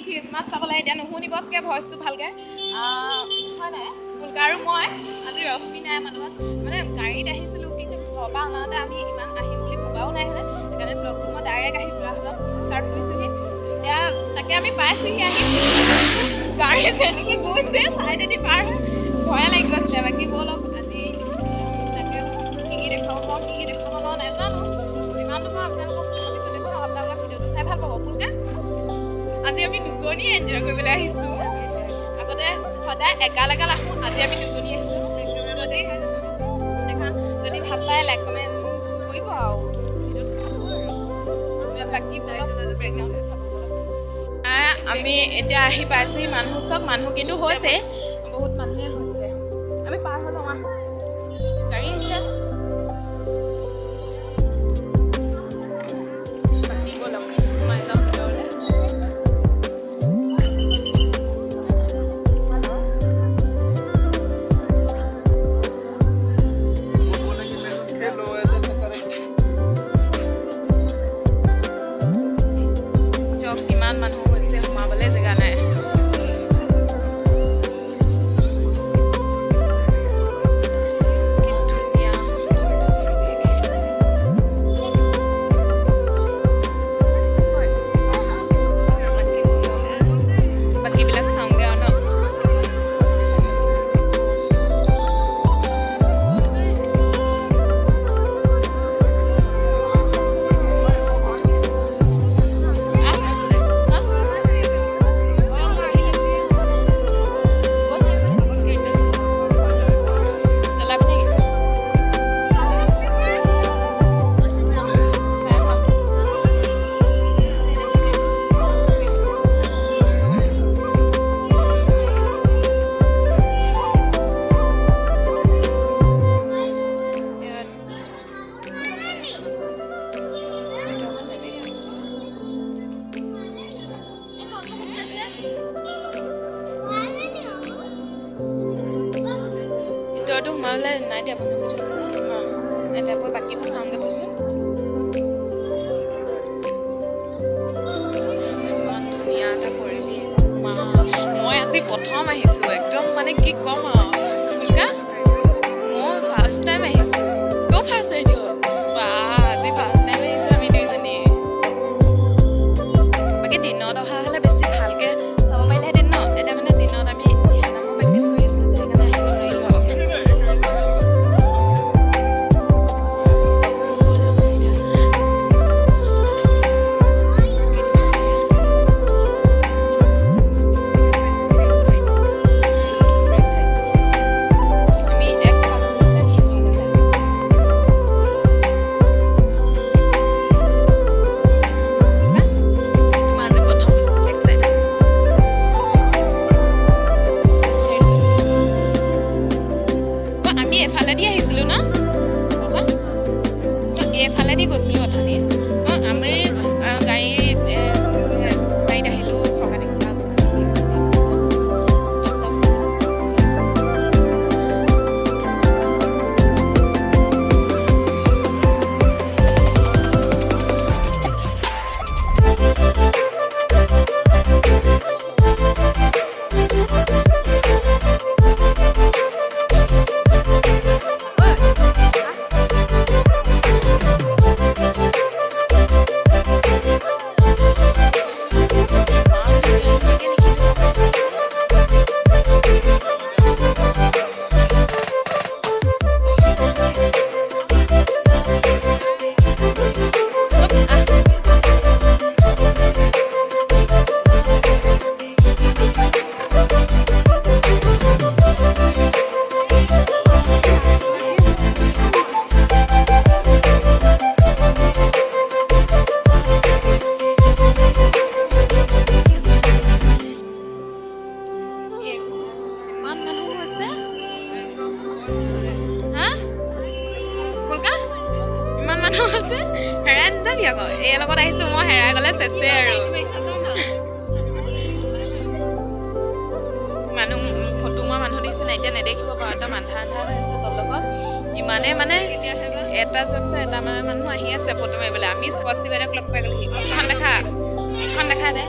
Christmas চাবলৈ এতিয়া নুশুনিবচকৈ ভইচটো ভালকৈ হয় নাই ফুলকা আৰু মই আজি ৰশ্মি নাই আমাৰ লগত মানে গাড়ীত আহিছিলোঁ কিন্তু ঘৰৰ পৰা অনাওঁতে আমি ইমান আহিম বুলি ভবাও নাই হ'লে সেইকাৰণে ব্লগটো মই ডাইৰেক্ট আহি যোৱাহঁতত ষ্টাৰ্ট কৰিছোঁহি এতিয়া তাকে আমি পাইছোঁহি আহি গাড়ী যেনেকৈ গৈছে চাইডেদি পাৰ ভয়ে লাগি গৈছিলে বাকী ব'লক আজি তাকে কি কি দেখুৱাব পাওঁ কি কি দেখুৱাব পাওঁ নাজানো যিমানটো মই আপোনালোকক ভাবিছোঁ দেখোন আপোনালোকৰ ভিডিঅ'টো চাই ভাল পাব ফুলকা আজি আমি দুজনীয়ে এনজয় কৰিবলৈ আহিছোঁ আগতে সদায় একাল আহোঁ আজি আমি দুজনী আহিছোঁ দেখা যদি ভাল পায় লাইক কমেণ্ট কৰিব আৰু ভিডিঅ'টো চাব আৰু বাকী বেকগ্ৰাউণ্ডটো চাব আমি এতিয়া আহি পাইছোঁহি মানুহ কিন্তু হৈছে বহুত মানুহে হৈছে আমি পাৰ হৈ লওঁ গাড়ী আহিছে বাকী ব'লক সোমাই যাওঁ ভিতৰলৈ কিমান মানুহ হৈছে সোমাবলৈ জেগা নাই বাকীবিলাক চাওঁগৈ আৰু ন ভিতৰতো সোমাবলৈ নাই দিয়া বন্ধ কৰি এতিয়া গৈ বাকীবোৰ চাওঁগৈ বস্তু ইমান ধুনীয়া এটা পৰিৱেশ মই আজি প্ৰথম আহিছোঁ একদম মানে কি ক'ম আৰু ফুলকা মই ফাৰ্ষ্ট টাইম আহিছোঁ তই ফাৰ্ষ্ট আহিছ আজি ফাৰ্ষ্ট টাইম আহিছোঁ আমি দুইজনী বাকী দিনত অহা হ'লে বেছি ভালকৈ চাব পাৰিলেহেঁতেন ন এতিয়া মানে দিনত আমি নামৰ প্ৰেক্টিছ কৰি আছিলোঁ যে সেইকাৰণে আহিব নোৱাৰিলোঁ এফালেদি আহিছিলোঁ ন এফালেদি গৈছিলোঁ অথনি আমি গাড়ীত আহিলোঁ ফকাটি হেৰাই নাযাবি আকৌ এই লগত আহিছোঁ মই হেৰাই গ'লে চেচে আৰু মানুহ ফটো মই মানুহ দেখিছে এতিয়া নেদেখিব পাৰোঁ এটা আন্ধাৰ হৈ আছে তলত ইমানে মানে এটা যোৱাৰ পিছত এটা মানে মানুহ আহি আছে ফটো মাৰিবলৈ আমি স্পষ্টি বাইদেউক লগ পাই গ'লো এখন দেখা দে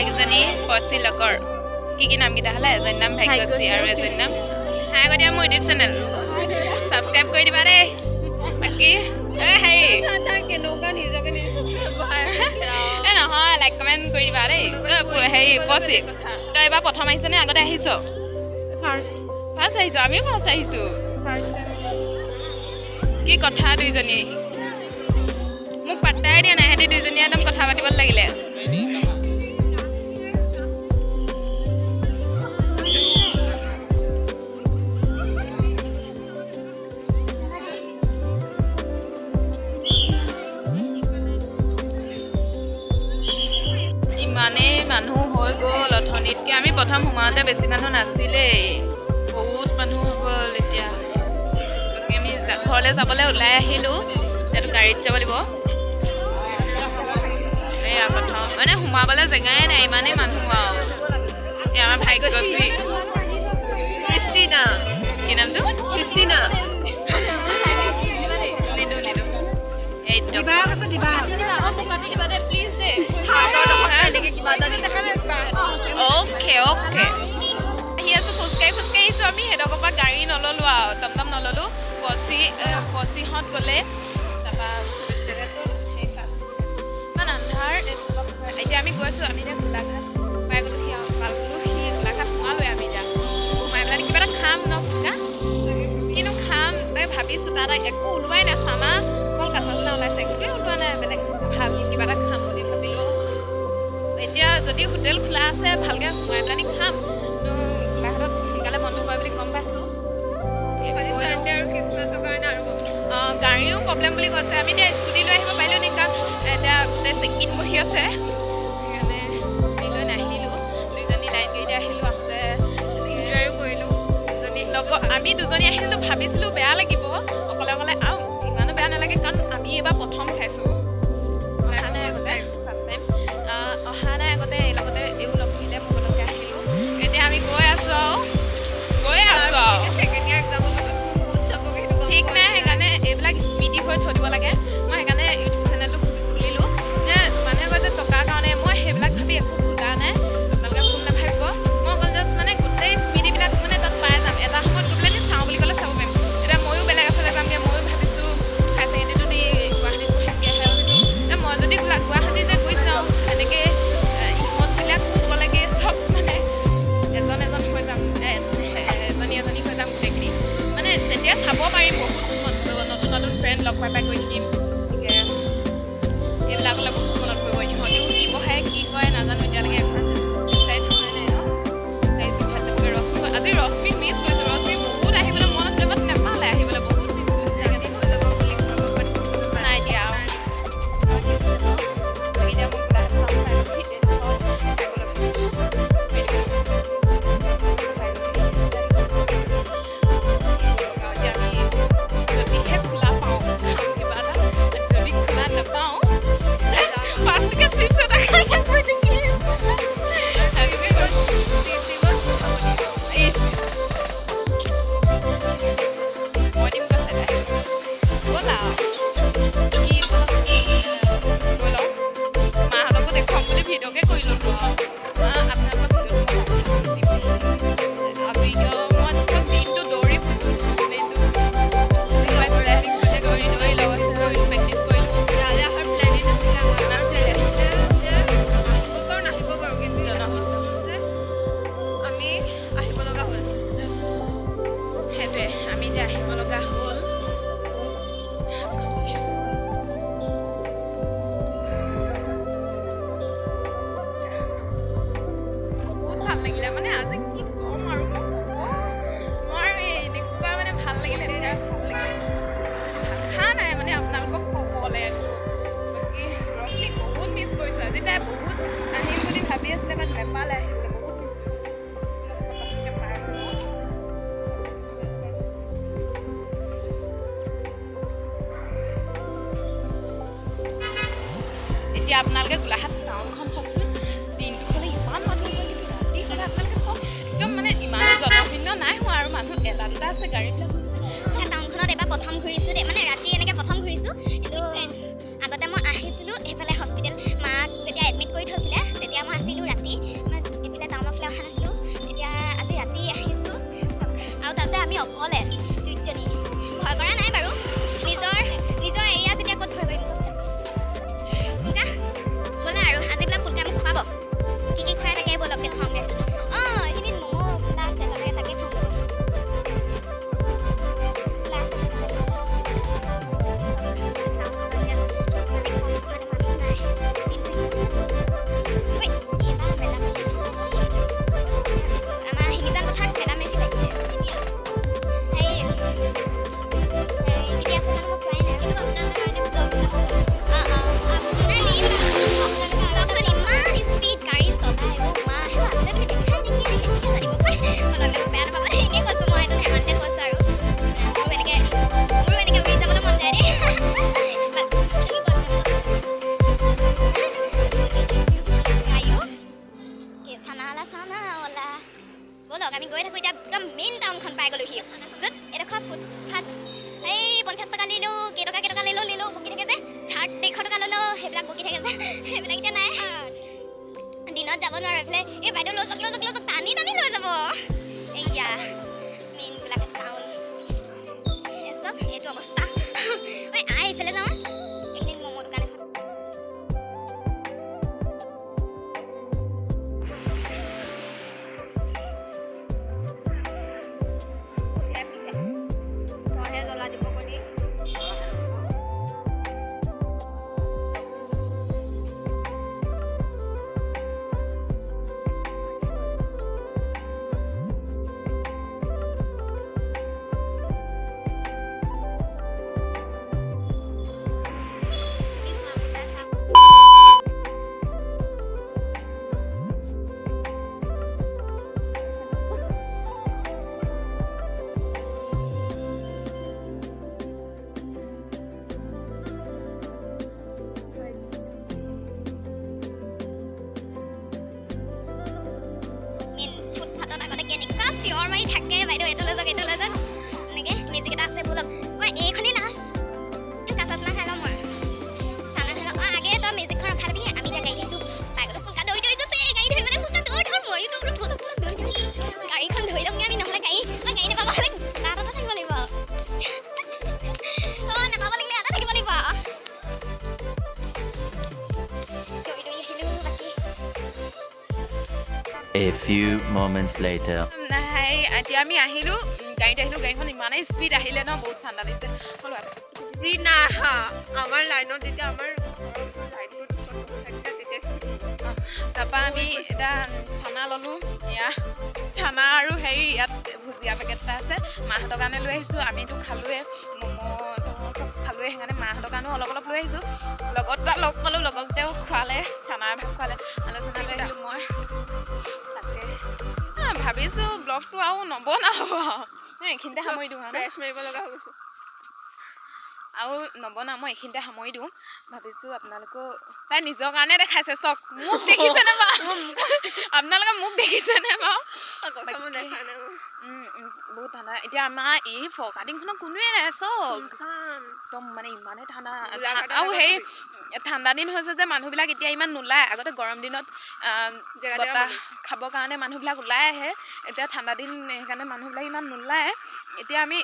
এজনী পচি লগৰ কি নামকেইটা হ'লে এজনী নাম ভাগ্যশ্ৰী আৰু এজনী নাম হাই আগতে মোৰ ইউটিউব চেনেল ছাবস্ক্ৰাইব কৰি দিবা দেই বাকী হেৰি নহয় লাইক কমেণ্ট কৰি দিবা দেই হেৰি পচি তই এইবাৰ প্ৰথম আহিছনে আগতে আহিছ ফাৰ্ষ্ট আহিছ আমিও ফাৰ্ষ্ট আহিছোঁ কি কথা দুইজনী মোক পাত্তাই দিয়া নাই সিহঁতি দুইজনীয়ে একদম কথা পাতিব লাগিলে ইমানেই মানুহ হৈ গ'ল অথনিতকৈ আমি প্ৰথম সোমাওঁতে বেছি মানুহ নাছিলেই বহুত মানুহ হৈ গ'ল এতিয়া আমি ঘৰলৈ যাবলৈ ওলাই আহিলোঁ এতিয়াতো গাড়ীত যাব লাগিব এয়া প্ৰথম মানে সোমাবলৈ জেগাই নাই ইমানেই মানুহ আৰু এতিয়া আমাৰ ভাগ্যশ্ৰী ক্ৰিষ্টিনা কি নামটো ক্ৰিষ্টিনা অ'কে অ'কে আহি আছোঁ খোজকাঢ়ি আহিছোঁ আমি সেইডোখৰ পৰা গাড়ী নল'লোঁ আৰু টমটম নল'লোঁ পচিহঁত গ'লে তাৰপৰা ইমান আন্ধাৰ এতিয়া আমি গৈছোঁ আমি এতিয়া গোলাঘাট পাই গ'লোঁ সি পালোঁ সি গোলাঘাট সোমালোৱে আমি এতিয়া সোমাই পেলাই কিবা এটা খাম ন ফুচকা কিনো খাম ভাবিছোঁ তাত একো ওলোৱাই নাই চানা অকল কাঁচা চানা ওলাইছে একোৱেই ওলোৱা নাই বেলেগ ভাবি কিবা এটা খাম বুলি ভাবিলোঁ এতিয়া যদি হোটেল খোলা আছে ভালকৈ সোমাই পেলাই খাম গোলাঘাটত সোনকালে বন্ধ কৰে বুলি গম পাইছোঁ গাড়ীও প্ৰব্লেম বুলি কৈছে আমি এতিয়া স্কুটি লৈ আহিব পাৰিলোঁ নেকি কাৰণ এতিয়া গোটেই চেকিং বহি আছে সেইকাৰণে স্কুটি লৈ নাহিলোঁ দুইজনী লাইন গাড়ীতে আহিলোঁ আহোঁতে এনজয়ো কৰিলোঁ লগত আমি দুজনী আহিছিলোঁ ভাবিছিলোঁ বেয়া লাগিব অকলে অকলে আৰু ইমানো বেয়া নালাগে কাৰণ আমি এইবাৰ প্ৰথম খাইছোঁ অহা নাই আগতে ফাৰ্ষ্ট টাইম অহা নাই আগতে এই লগতে এইও লগ ধৰিলে মোৰ লগতে আহিলোঁ এতিয়া আমি গৈ আছোঁ আৰু ঠিক নাই সেইকাৰণে এইবিলাক স্মৃতি হৈ থৈ দিব লাগে মই সেইকাৰণে ইউটিউব চেনেলটো খুলিলোঁ যে মানুহে কয় যে টকাৰ কাৰণে মই সেইবিলাক ভাবি একো খোলা নাই আপোনালোকে ভুল নাভাবিব মই অকল জাষ্ট মানে গোটেই স্মৃতিবিলাক মানে তাত পাই যাম এটা সময়ত গৈ পেলাই চাওঁ বুলি ক'লে চাব পাৰিম এতিয়া ময়ো বেলেগ এফালে যামগৈ ময়ো ভাবিছোঁ হাই ছেকেণ্ডেৰীটো দি গুৱাহাটীত পঢ়িমগৈ এতিয়া মই যদি গুৱাহাটী যে গৈ যাওঁ এনেকৈ ইহঁতবিলাক ক'ব লাগে চব মানে এজন হৈ যাম এজনী হৈ যাম গোটেইখিনি মানে তেতিয়া চাব পাৰিম বহুত নতুন নতুন ফ্ৰেণ্ড লগ পাই গৈ থাকিম গতিকে এইবিলাকলৈ বহুত মনত পৰিব ইহঁতেও কি পঢ়ায় কি কয় নাজানো এতিয়ালৈকে এখন ডিচাইড হোৱা নাই ন ৰশ্মি আজি ৰশ্মিক মিছ কৰিছোঁ ৰশ্মি বহুত আহিবলৈ মন আছিলে বাট নেপালে আহিবলৈ বহুত মিছ কৰিছে নাই দিয়া এতিয়া আপোনালোকে গোলাঘাট টাউনখন চাওকচোন দিনটো হ'লে ইমান মানুহ হয় কিন্তু ৰাতি হ'লে আপোনালোকে চাওক একদম মানে ইমানো জনশূন্য নাই হোৱা আৰু মানুহ এটা দুটা আছে গাড়ীবিলাক টাউনখনত এবাৰ প্ৰথম ঘূৰিছোঁ দেই মানে ৰাতি এনেকৈ প্ৰথম ঘূৰিছোঁ কিন্তু আগতে মই আহিছিলোঁ সেইফালে হস্পিটেল মাক যেতিয়া এডমিট কৰি থৈছিলে তেতিয়া মই আছিলোঁ ৰাতি চানা ওলা ব'লক আমি গৈ থাকোঁ এতিয়া একদম মেইন টাউনখন পাই গ'লোহি এডোখৰ ফুটপাথ এই 50 টকা লিলোঁ কেইটকা লিলোঁ বকি থাকে যে চাৰ্ট 150 টকা ল'লোঁ সেইবিলাক বকি থাকে যে সেইবিলাক এতিয়া নাই দিনত যাব নোৱাৰো এইফালে এই বাইদেউ লৈ যাওক টানি লৈ যাব এইয়া মেইনবিলাক টাউন চাওক এইটো অৱস্থা ঐ এইফালে যাওঁ এইখিনি ম'ম' দোকান এখন চিঞৰ মাৰি থাকে বাইদেউ এইটো লৈ যাওক এনেকৈ মেজিক এটা আছে ব'লক মই এইখনেই লাষ্ট কাঁচা চানা খাই লওঁ মই চানা খাই লওঁ আগে তই মেজিকখন ৰখাই ল'বি আমি এতিয়া গাড়ী থৈছোঁ পাই গ'লো ফুলকা দৌৰি গাড়ী ধৰিবলৈ ফুলকা দৌৰ ময়ো গাড়ীখন ধৰি ল'মগৈ আমি নহ'লে গাড়ী নাপাব হ'লে তাত এটা থাকিব লাগিব নাপাব লাগিলে এটা থাকিব লাগিব দৌৰি আহিলোঁ বাকী A few moments later. এতিয়া আমি আহিলোঁ গাড়ীত আহিলোঁ গাড়ীখন ইমানেই স্পীড আহিলে ন বহুত ঠাণ্ডা দিছে স্পীড নাই আমাৰ লাইনত যেতিয়া আমাৰ তাৰপৰা আমি এতিয়া চানা ল'লোঁ এয়া চানা আৰু হেৰি ইয়াত ভুজিয়া পেকেট এটা আছে মাহঁতৰ কাৰণে লৈ আহিছোঁ আমিতো খালোঁৱে ম'ম' চব খালোঁৱে সেইকাৰণে মাহঁতৰ কাৰণেও অলপ লৈ আহিছোঁ লগত লগ পালোঁ লগতেও খোৱালে চানাৰ ভাগ খোৱালে আলোচনা লৈ আহিলোঁ মই তাকে ভাবিছোঁ ব্লগটো আৰু নবনাওঁ এইখিনিতে সামৰি দিওঁ ফ্ৰেছ মাৰিব লগা হৈ গৈছে আৰু নবনাওঁ মই এইখিনিতে সামৰি দিওঁ ভাবিছোঁ আপোনালোকেও তাই নিজৰ কাৰণে দেখাইছে চক মোক দেখিছেনে বাৰু আপোনালোকে মোক দেখিছেনে বাৰু বহুত ঠাণ্ডা এতিয়া আমাৰ এই ফৰকাটিংখনত কোনোৱে নাই চব একদম মানে ইমানেই ঠাণ্ডা আৰু সেই ঠাণ্ডা দিন হৈছে যে মানুহবিলাক এতিয়া ইমান নোলায় আগতে গৰম দিনত বতাহ খাবৰ কাৰণে মানুহবিলাক ওলাই আহে এতিয়া ঠাণ্ডা দিন সেইকাৰণে মানুহবিলাক ইমান নোলায় এতিয়া আমি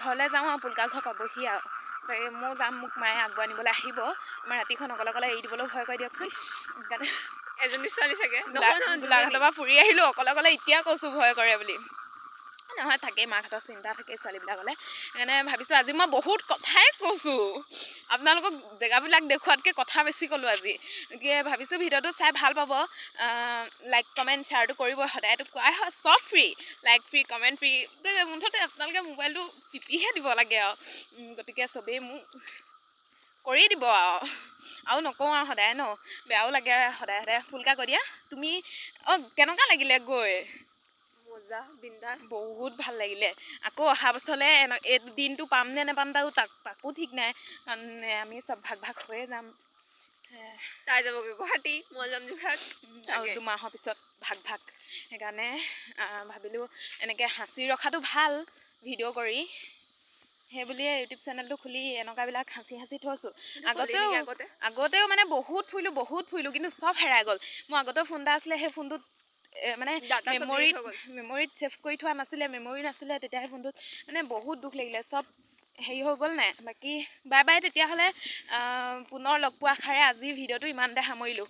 ঘৰলৈ যাওঁ আৰু পুলকা ঘৰ পাবহি আৰু মই যাম মোক মায়ে আগুৱাই নিবলৈ আহিব আমাৰ ৰাতিখন অকলে এৰি দিবলৈ ভয় কৰি দিয়কচোন সেইকাৰণে এজনী ছোৱালী চাগে গোলাঘাটৰ পৰা ফুৰি আহিলোঁ অকলে এতিয়া কৈছোঁ ভয় কৰে বুলি নহয় থাকেই মাকহঁতৰ চিন্তা থাকেই ছোৱালীবিলাকলৈ সেইকাৰণে ভাবিছোঁ আজি মই বহুত কথাই কৈছোঁ আপোনালোকক জেগাবিলাক দেখুৱাতকৈ কথা বেছি ক'লোঁ আজি গতিকে ভাবিছোঁ ভিডিঅ'টো চাই ভাল পাব লাইক কমেণ্ট শ্বেয়াৰটো কৰিব সদায়তো কোৱাই হয় চব free like free comment free মুঠতে আপোনালোকে মোবাইলটো টিপিহে দিব লাগে আৰু গতিকে চবেই মোক কৰি দিব আৰু নকওঁ আৰু সদায় ন বেয়াও লাগে সদায় ফুলকা কৈ দিয়া তুমি কেনেকুৱা লাগিলে গৈ মজা বিন্দাছ বহুত ভাল লাগিলে আকৌ অহা বছৰলৈ এই দিনটো পাম নে নেপাম তাকো ঠিক নাই কাৰণ আমি চব ভাগ হৈয়ে যাম তাই যাবগৈ গুৱাহাটী মই যাম যোৰহাট আৰু 2 মাহৰ পিছত ভাগ সেইকাৰণে ভাবিলোঁ এনেকৈ সাঁচি ৰখাটো ভাল ভিডিঅ' কৰি সেই বুলিয়ে ইউটিউব চেনেলটো খুলি এনেকুৱাবিলাক সাঁচি থৈছোঁ আগতেও মানে বহুত ফুৰিলোঁ কিন্তু চব হেৰাই গ'ল মোৰ আগতেও ফোন এটা আছিলে সেই ফোনটোত মানে মেমৰিত ছেভ কৰি থোৱা নাছিলে মেমৰি নাছিলে তেতিয়া সেই ফোনটোত মানে বহুত দুখ লাগিলে চব হেৰি হৈ গ'ল নাই বাকী বাই তেতিয়াহ'লে পুনৰ লগ পোৱা আশাৰে আজি ভিডিঅ'টো ইমানতে সামৰিলোঁ